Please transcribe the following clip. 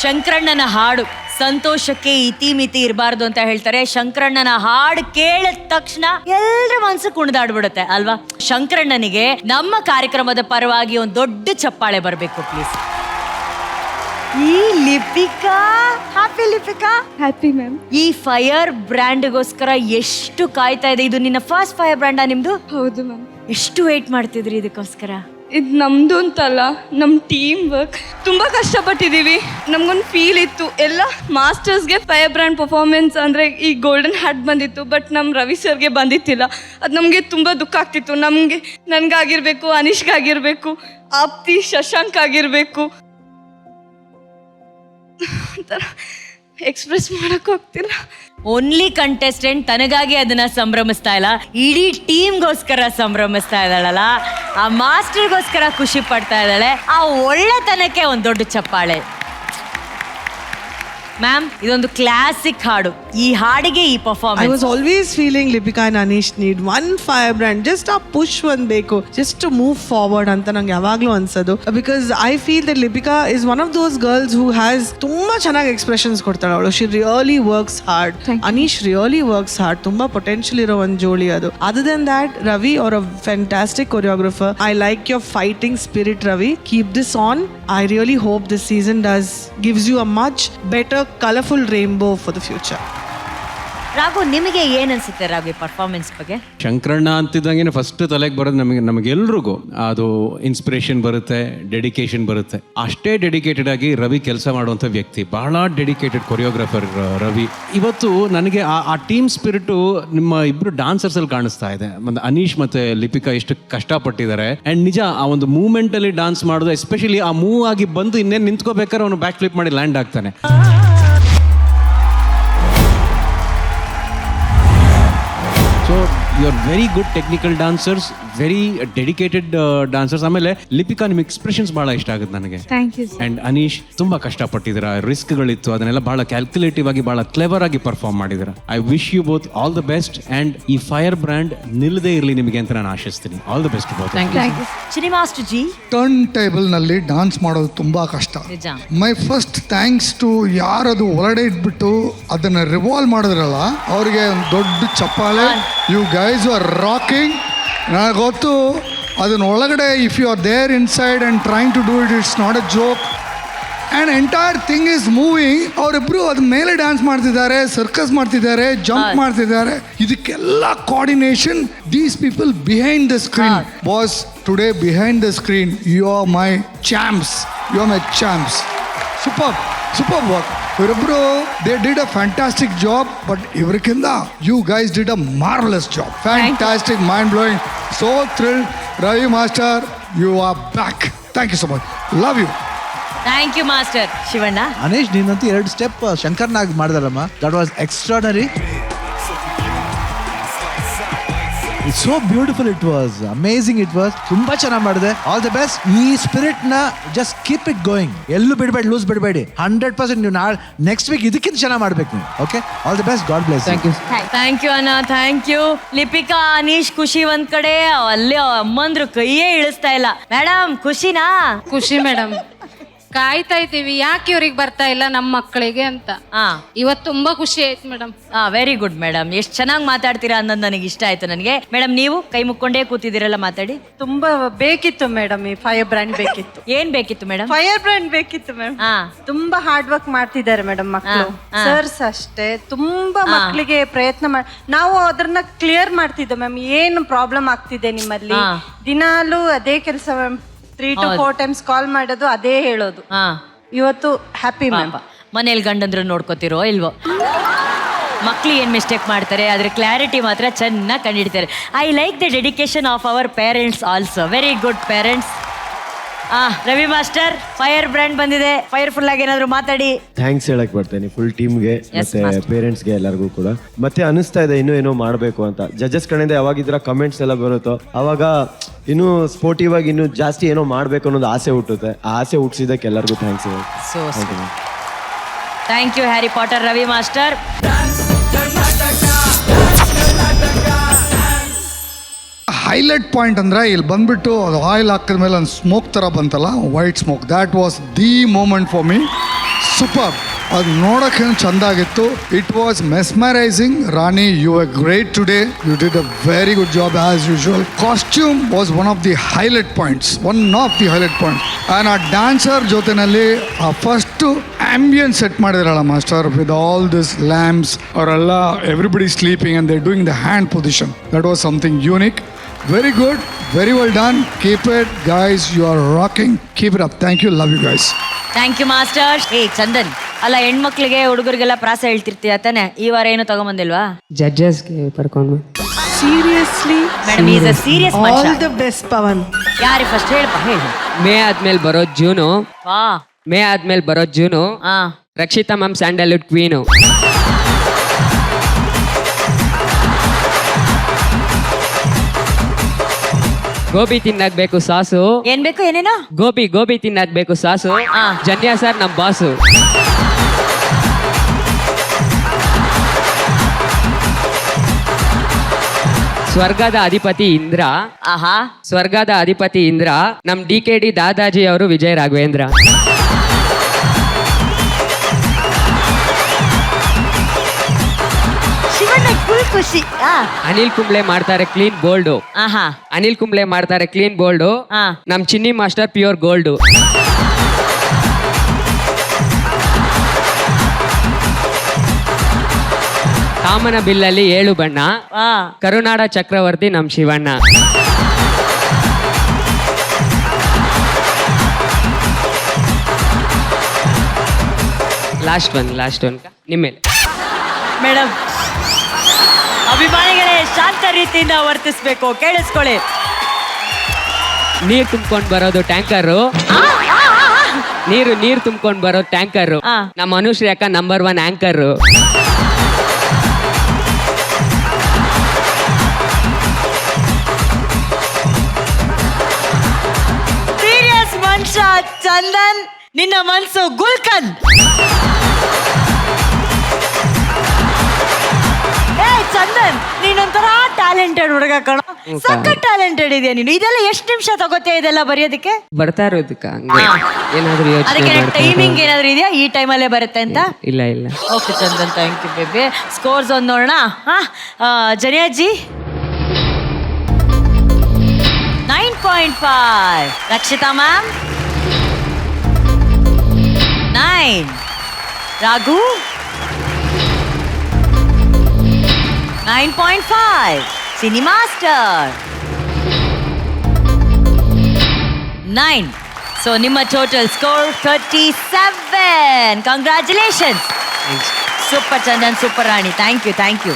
ಶಂಕರಣ್ಣನ ಹಾಡು ಸಂತೋಷಕ್ಕೆ ಇತಿಮಿತಿ ಇರಬಾರ್ದು ಅಂತ ಹೇಳ್ತಾರೆ. ಶಂಕರಣ್ಣನ ಹಾಡು ಕೇಳಿದ ತಕ್ಷಣ ಎಲ್ಲರ ಮನಸ್ಸು ಕುಣಿದಾಡ್ಬಿಡುತ್ತೆ ಅಲ್ವಾ? ಶಂಕರಣ್ಣನಿಗೆ ನಮ್ಮ ಕಾರ್ಯಕ್ರಮದ ಪರವಾಗಿ ಒಂದು ದೊಡ್ಡ ಚಪ್ಪಾಳೆ ಬರಬೇಕು ಪ್ಲೀಸ್. ಈ Lipika, happy Lipika. Happy ma'am. ಈ ಫೈರ್ ಬ್ರ್ಯಾಂಡ್ಗೋಸ್ಕರ ಎಷ್ಟು ಕಾಯ್ತಾ ಇದೆ. ಇದು ನಿನ್ನ ಫಸ್ಟ್ ಫೈರ್ ಬ್ರ್ಯಾಂಡಾ ನಿಮ್ದು? ಹೌದು ಮ್ಯಾಮ್. ಎಷ್ಟು ವೇಟ್ ಮಾಡ್ತಿದ್ರಿ ಇದಕ್ಕೋಸ್ಕರ? ಇದು ನಮ್ದು ಅಂತಲ್ಲ, ನಮ್ಮ ಟೀಮ್ ವರ್ಕ್. ತುಂಬ ಕಷ್ಟಪಟ್ಟಿದ್ದೀವಿ. ನಮ್ಗೊಂದು ಫೀಲ್ ಇತ್ತು, ಎಲ್ಲ ಮಾಸ್ಟರ್ಸ್ಗೆ ಫೈರ್ ಬ್ರ್ಯಾಂಡ್ ಪರ್ಫಾರ್ಮೆನ್ಸ್ ಅಂದರೆ ಈ ಗೋಲ್ಡನ್ ಹ್ಯಾಟ್ ಬಂದಿತ್ತು, ಬಟ್ ನಮ್ಮ ರವಿ ಸರ್ಗೆ ಬಂದಿತ್ತಿಲ್ಲ. ಅದು ನಮಗೆ ತುಂಬ ದುಃಖ ಆಗ್ತಿತ್ತು. ನನಗಾಗಿರ್ಬೇಕು, ಅನೀಶ್ಗಾಗಿರ್ಬೇಕು, ಆಪ್ತಿ, ಶಶಾಂಕ್ ಆಗಿರಬೇಕು, ಎಕ್ಸ್ಪ್ರೆಸ್ ಮಾಡಕ್ ಹೋಗ್ತಿಲ್ಲ. ಓನ್ಲಿ ಕಂಟೆಸ್ಟೆಂಟ್ ತನಗಾಗಿ ಅದನ್ನ ಸಂಭ್ರಮಿಸ್ತಾ ಇಲ್ಲ, ಇಡೀ ಟೀಮ್ಗೋಸ್ಕರ ಸಂಭ್ರಮಿಸ್ತಾ ಇದ್ದಾಳಲ್ಲ, ಆ ಮಾಸ್ಟರ್ಗೋಸ್ಕರ ಖುಷಿ ಪಡ್ತಾ ಇದ್ದಾಳೆ. ಆ ಒಳ್ಳೆತನಕ್ಕೆ ಒಂದು ದೊಡ್ಡ ಚಪ್ಪಾಳೆ. ಮ್ಯಾಮ್, ಇದೊಂದು ಕ್ಲಾಸಿಕ್ ಹಾಡು. ಈ ಹಾಡಿಗೆ ಈ performance. I was always feeling Lipika and Anish need one firebrand, just a push one ಬೇಕು, just to move forward ಅಂತ ನಂಗೆ ಯಾವಾಗಲೂ ಅನ್ಸೋದು. Because I feel that Lipika is one of those girls who has ತುಂಬಾ ಚೆನ್ನಾಗಿ expressions ಕೊಡ್ತಾಳೆ ಅವಳು. She really works hard. Anish really works hard. ತುಂಬಾ ಪೊಟೆನ್ಷಿಯಲ್ ಇರೋ ಒಂದು ಜೋಡಿ ಅದು. Other than that, Ravi or a fantastic choreographer. I like your fighting spirit, Ravi. Keep this on. I really hope this season gives you a much better colorful rainbow for the future. Raghu, ನಿಮಗೆ ಏನ್ ಅನ್ಸುತ್ತೆ Raghu performance ಬಗ್ಗೆ? ಶಂಕರಣ್ಣ ಅಂತಿದ್ದಂಗೆ first ತಲೆಗೆ ಬರೋದು ನಮಗೆಲ್ರಿಗೂ ಅದು inspiration ಬರುತ್ತೆ, dedication ಬರುತ್ತೆ. ಅಷ್ಟೇ ಡೆಡಿಕೇಟೆಡ್ ಆಗಿ ರವಿ ಕೆಲಸ ಮಾಡುವಂಥ ವ್ಯಕ್ತಿ, ಬಹಳ ಡೆಡಿಕೇಟೆಡ್ ಕೊರಿಯೋಗ್ರಾಫರ್ ರವಿ. ಇವತ್ತು ನನಗೆ ಆ ಟೀಮ್ ಸ್ಪಿರಿಟು ನಿಮ್ಮ ಇಬ್ರು ಡಾನ್ಸರ್ಸ್ ಅಲ್ಲಿ ಕಾಣಿಸ್ತಾ ಇದೆ. ಮತ್ತೆ ಅನೀಶ್ ಮತ್ತೆ ಲಿಪಿಕಾ ಎಷ್ಟು ಕಷ್ಟಪಟ್ಟಿದ್ದಾರೆ. ಅಂಡ್ ನಿಜ ಆ ಒಂದು ಮೂವ್ಮೆಂಟ್ ಅಲ್ಲಿ ಡಾನ್ಸ್ ಮಾಡೋದು, ಎಸ್ಪೆಷಲಿ ಆ ಮೂವ್ ಆಗಿ ಬಂದು ಇನ್ನೇನು ನಿಂತ್ಕೋಬೇಕಾದ್ರೆ ಅವನು ಬ್ಯಾಕ್ ಫ್ಲಿಪ್ ಮಾಡಿ ಲ್ಯಾಂಡ್ ಆಗ್ತಾನೆ. So you are very good technical dancers, very dedicated dancers. ಆಮೇಲೆ ಲಿಪಿಕಾ ನಿಮ್ಮ ಎಕ್ಸ್ಪ್ರೆಷನ್ಸ್ ಬಹಳ ಇಷ್ಟ ಆಗುತ್ತೆ ನನಗೆ. Thank you. ಅಂಡ್ ಅನೀಶ್ ತುಂಬಾ ಕಷ್ಟಪಟ್ಟಿದ್ದೀರಾ, ರಿಸ್ಕ್ಗಳಿತ್ತು, ಅದನ್ನೆಲ್ಲ ಬಹಳ ಕ್ಯಾಲ್ಕುಲೇಟಿವ್ ಆಗಿ ಬಹಳ ಕ್ಲೆವರ್ ಆಗಿ ಪರ್ಫಾರ್ಮ್ ಮಾಡಿದ್ದೀರಾ. I wish you both all the best. And ಈ ಫೈರ್ ಬ್ರ್ಯಾಂಡ್ ನಿಲ್ಲದೇ ಇರಲಿ ನಿಮಗೆ ಅಂತ ನಾನು ಆಶಿಸ್ತೀನಿ. All the best both. Thank you. Srinivas ji, turntable ನಲ್ಲಿ ಡಾನ್ಸ್ ಮಾಡೋದು ತುಂಬಾ ಕಷ್ಟ. ನಿಜ. ಮೈ ಫಸ್ಟ್ ಥ್ಯಾಂಕ್ಸ್ ಟು ಯಾರದು ಹೊರಗಡೆ ಇಟ್ಬಿಟ್ಟು ಅದನ್ನ ರಿವಾಲ್ವ್ ಮಾಡಿದ್ರಲ್ಲ, ಅವ್ರಿಗೆ ಒಂದು ದೊಡ್ಡ ಚಪ್ಪಾಳೆ. You guys are rocking. ನನಗೆ ಗೊತ್ತು ಅದನ್ನ ಒಳಗಡೆ if you are there inside and trying to do it, it's not a joke. And entire thing is moving. ಅವರಿಬ್ರು ಅದ್ರ ಮೇಲೆ ಡ್ಯಾನ್ಸ್ ಮಾಡ್ತಿದ್ದಾರೆ, ಸರ್ಕಸ್ ಮಾಡ್ತಿದ್ದಾರೆ, ಜಂಪ್ ಮಾಡ್ತಿದ್ದಾರೆ. ಇದಕ್ಕೆಲ್ಲ coordination these people behind the screen. Boss, today behind the screen you are my champs. You are my champs. Super work. ಇವರಿಬ್ರು they did a fantastic job. But ಇವರಿಗಿಂತ you guys did a marvellous job. Fantastic, mind blowing, so thrilled. Ravi master, you are back. Thank you so much. Love you. Thank you master. Shivanna, Anesh, ನೀನಂತೂ 2 step Shankarnag ಮಾಡಿದಾರಮ್ಮ. That was extraordinary. It's so beautiful. It was amazing. It was ತುಂಬಾ ಚೆನ್ನಾಗಿ ಮಾಡಿದೆ. All the best. ಈ spirit ನ just keep it going. ಎಲ್ಲೂ ಬಿಡಬೇಡಿ, loose ಬಿಡಬೇಡಿ. 100% ನೀವು ನೆಕ್ಸ್ಟ್ ವೀಕ್ ಇದಕ್ಕಿಂತ ಚೆನ್ನಾಗಿ ಮಾಡ್ಬೇಕು ನೀವು. Okay, all the best. God bless. Thank you. Thank you ಅಣ್ಣ, ಥ್ಯಾಂಕ್ ಯು. ಲಿಪಿಕಾ, ಅನೀಶ್ ಖುಷಿ ಒಂದ್ ಕಡೆ, ಅಲ್ಲೇ ಅಮ್ಮಂದ್ರು ಕೈಯೇ ಇಳಿಸ್ತಾ ಇಲ್ಲ. ಮೇಡಮ್ ಖುಷಿನಾ? ಖುಷಿ ಮೇಡಮ್. ಕಾಯ್ತಾ ಇದ್ದೀವಿ ಯಾಕೆ ಇವ್ರಿಗೆ ಬರ್ತಾ ಇಲ್ಲ ನಮ್ಮ ಮಕ್ಕಳಿಗೆ ಅಂತ. ಇವತ್ತು ತುಂಬಾ ಖುಷಿ ಆಯ್ತು ಮೇಡಮ್. Very good madam. ಎಷ್ಟು ಚೆನ್ನಾಗಿ ಮಾತಾಡ್ತೀರಾ ಅನ್ನೋದು ನನಗೆ ಇಷ್ಟ ಆಯ್ತು. ನನಗೆ ಮೇಡಮ್, ನೀವು ಕೈ ಮುಕ್ಕೊಂಡೇ ಕೂತಿದ್ದೀರಲ್ಲ, ಮಾತಾಡಿ. ತುಂಬಾ ಬೇಕಿತ್ತು ಮೇಡಮ್, ಈ ಫೈರ್ ಬ್ರ್ಯಾಂಡ್ ಬೇಕಿತ್ತು. ಏನ್ ಬೇಕಿತ್ತು ಮೇಡಮ್? ಫೈರ್ ಬ್ರ್ಯಾಂಡ್ ಬೇಕಿತ್ತು ಮೇಡಮ್. ತುಂಬಾ ಹಾರ್ಡ್ ವರ್ಕ್ ಮಾಡ್ತಿದ್ದಾರೆ ಮೇಡಮ್ ಮಕ್ಕಳು. ಸರ್ಸ್ ಅಷ್ಟೇ ತುಂಬಾ ಮಕ್ಕಳಿಗೆ ಪ್ರಯತ್ನ ಮಾಡಿ ನಾವು ಅದನ್ನ ಕ್ಲಿಯರ್ ಮಾಡ್ತಿದ್ದೋ ಮ್ಯಾಮ್. ಏನು ಪ್ರಾಬ್ಲಮ್ ಆಗ್ತಿದೆ ನಿಮ್ಮಲ್ಲಿ, ದಿನಾಲೂ ಅದೇ ಕೆಲಸ ಮ್ಯಾಮ್. 3 to 4 times ಕಾಲ್ ಮಾಡೋದು, ಅದೇ ಹೇಳೋದು. ಇವತ್ತು ಹ್ಯಾಪಿ ಮ್ಯಾಮ್. ಮನೇಲಿ ಗಂಡಂದ್ರು ನೋಡ್ಕೋತಿರೋ ಇಲ್ವೋ? ಮಕ್ಳು ಏನ್ ಮಿಸ್ಟೇಕ್ ಮಾಡ್ತಾರೆ, ಅದ್ರ ಕ್ಲಾರಿಟಿ ಮಾತ್ರ ಚೆನ್ನಾಗಿ ಕಂಡಿಡ್ತಾರೆ. I like the dedication of ಅವರ್ parents also. Very good parents. Ravi master, firebrand ಬಂದಿದೆ, ಫೈರ್ಫುಲ್ ಆಗಿ ಏನಾದ್ರು ಮಾತಾಡಿ. ಥ್ಯಾಂಕ್ಸ್ ಹೇಳಕ್ ಬರ್ತೇನೆ ಫುಲ್ ಟೀಮ್ಗೆ ಮತ್ತೆ ಪೇರೆಂಟ್ಸ್ಗೆ ಎಲ್ಲರಿಗೂ ಕೂಡ. ಮತ್ತೆ ಅನಿಸ್ತಾ ಇದೆ ಇನ್ನೂ ಏನೋ ಮಾಡಬೇಕು ಅಂತ. ಜಡ್ಜಸ್ ಕಡೆಯಿಂದ ಯಾವಾಗ ಇದರ ಕಮೆಂಟ್ಸ್ ಎಲ್ಲ ಬರುತ್ತೋ ಅವಾಗ ಇನ್ನೂ ಸ್ಪೋರ್ಟಿವ್ ಆಗಿ ಇನ್ನೂ ಜಾಸ್ತಿ ಏನೋ ಮಾಡಬೇಕು ಅನ್ನೋದು ಆಸೆ ಹುಟ್ಟುತ್ತೆ. ಆ ಆಸೆ ಹುಟ್ಟಿಸಿದಕ್ಕೆ ಎಲ್ಲರಿಗೂ thanks. Thank you Harry Potter, Ravi master. Highlight point ಅಂದರೆ ಇಲ್ಲಿ ಬಂದ್ಬಿಟ್ಟು ಅದು ಆಯಿಲ್ ಹಾಕಿದ ಮೇಲೆ ಒಂದು ಸ್ಮೋಕ್ ಥರ ಬಂತಲ್ಲ, white smoke. That was the moment for me. Super. ಅದು ನೋಡೋಕೆ ಚಂದ ಆಗಿತ್ತು. It was mesmerising. Rani, you are great today. You did a very good job as usual. Costume was one of the highlight points. And ಆ dancer ಜೊತೆನಲ್ಲಿ ಆ first ambience set ಮಾಡಿದ್ರಲ್ಲ master, with all this lamps, ಅವರೆಲ್ಲ everybody sleeping and they doing the hand position. That was something unique. Very good, very well done. Keep it, guys. You are rocking. Keep it up. Thank you. Love you guys. Thank you master. Chandan, ಅಲ್ಲ ಹೆಣ್ಮಕ್ಳಿಗೆ ಹುಡುಗರಿಗೆಲ್ಲ ಪ್ರಾಸ ಹೇಳ್ತಿರ್ತೀಯ ತಾನೆ, ಈ ವಾರ ಏನು ತಗೊಂಬಂದಿಲ್ವಾ? ಜಡ್ಜಸ್ಗೆ ಬರ್ಕೊಂಡು seriously madam is a serious all ಮನುಷ್ಯ. The best Pavan. ಯಾರಿ ಫಸ್ಟ್ ಹೇಳಪ್ಪ, ಹೇಳಿ. ಮೇ ಆದ್ಮೇಲೆ ಬರೋದು ಜೂನು. ವಾ. ಮೇ ಆದ್ಮೇಲೆ ಬರೋದು ಜೂನು. ಹಾ. Rakshita ma'am Sandalwood queen. ಗೋಬಿ ತಿನ್ನಕ್ಬೇಕು ಸಾಸು. ಏನ್ ಬೇಕು, ಏನೇನೋ? ಗೋಬಿ ತಿನ್ನಕ್ಬೇಕು ಸಾಸು. ಆ. ಜನ್ಯ ಸರ್ ನಮ್ ಬಾಸು. ಸ್ವರ್ಗದ ಅಧಿಪತಿ ಇಂದ್ರ. ಆಹಾ. ಸ್ವರ್ಗದ ಅಧಿಪತಿ ಇಂದ್ರ. ನಮ್ DKD ದಾದಾಜಿ ಅವರು ವಿಜಯ ರಾಘವೇಂದ್ರ. ಶಿವಣ್ಣ ಫುಲ್ ಖುಷಿ. ಅನಿಲ್ ಕುಂಬ್ಳೆ ಮಾಡ್ತಾರೆ ಕ್ಲೀನ್ ಬೋಲ್ಡು. ಆಹಾ. ಅನಿಲ್ ಕುಂಬ್ಳೆ ಮಾಡ್ತಾರೆ ಕ್ಲೀನ್ ಬೋಲ್ಡು. ಆ. ನಮ್ ಚಿನ್ನಿ ಮಾಸ್ಟರ್ ಪ್ಯೂರ್ ಗೋಲ್ಡು. ಕಾಮನ ಬಿಲ್ಲಲ್ಲಿ 7 ಬಣ್ಣ. ಆ. ಕರುನಾಡ ಚಕ್ರವರ್ತಿ ನಮ್ ಶಿವಣ್ಣ. ಲಾಸ್ಟ್ ಒನ್ ನಿಮ್ಮೇಲೆ. ಮೇಡಮ್, ಅಭಿಮಾನಿಗಳೇ ಶಾಂತ ರೀತಿಯಿಂದ ವರ್ತಿಸ್ಬೇಕು, ಕೇಳಿಸ್ಕೊಳ್ಳಿ. ನೀರ್ ತುಂಬ್ಕೊಂಡ್ ಬರೋದು ಟ್ಯಾಂಕರು. ನೀರು ತುಂಬ್ಕೊಂಡ್ ಬರೋದು ಟ್ಯಾಂಕರು. ಆ. ನಮ್ಮ ಅನುಶ್ರೀ ಅಕ್ಕ ನಂಬರ್ 1 ಆಂಕರ್. ಸೀರಿಯಸ್ ಮನುಷ್ಯ ಚಂದನ್, ನಿನ್ನ ಮನ್ಸು ಗುಲ್ಕನ್. ಚಂದನ್, ನೀನೊಂಥರ ಟ್ಯಾಲೆಂಟೆಡ್ ಹುಡುಗ ಕಣ, ಸಖತ್ ಟ್ಯಾಲೆಂಟೆಡ್ ಇದೆಯಾ ನೀನು. ಇದೆಲ್ಲ ಎಷ್ಟು ನಿಮಿಷ ತಗೋತೀಯ ಇದೆಲ್ಲ ಬರೆಯೋದಕ್ಕೆ? ಬರ್ತಾ ಇರೋದಕ್ಕ ಏನಾದ್ರು ಅದಕ್ಕೆ ಯೋಚನೆ ಟೈಮಿಂಗ್ ಏನಾದ್ರು ಇದೆಯಾ, ಈ ಟೈಮಲ್ಲೇ ಬರುತ್ತೆ ಅಂತ? ಇಲ್ಲ. Okay Chandan, thank you baby. Scores ಒಂದು ನೋಡೋಣ. ಜನಿಯಾಜಿ 9.5, Rakshita ma'am 9, Raghu 9.5, cine master 9. So ನಿಮ್ಮ total score 37. Congratulations. Super Chandan, super Rani. Thank you.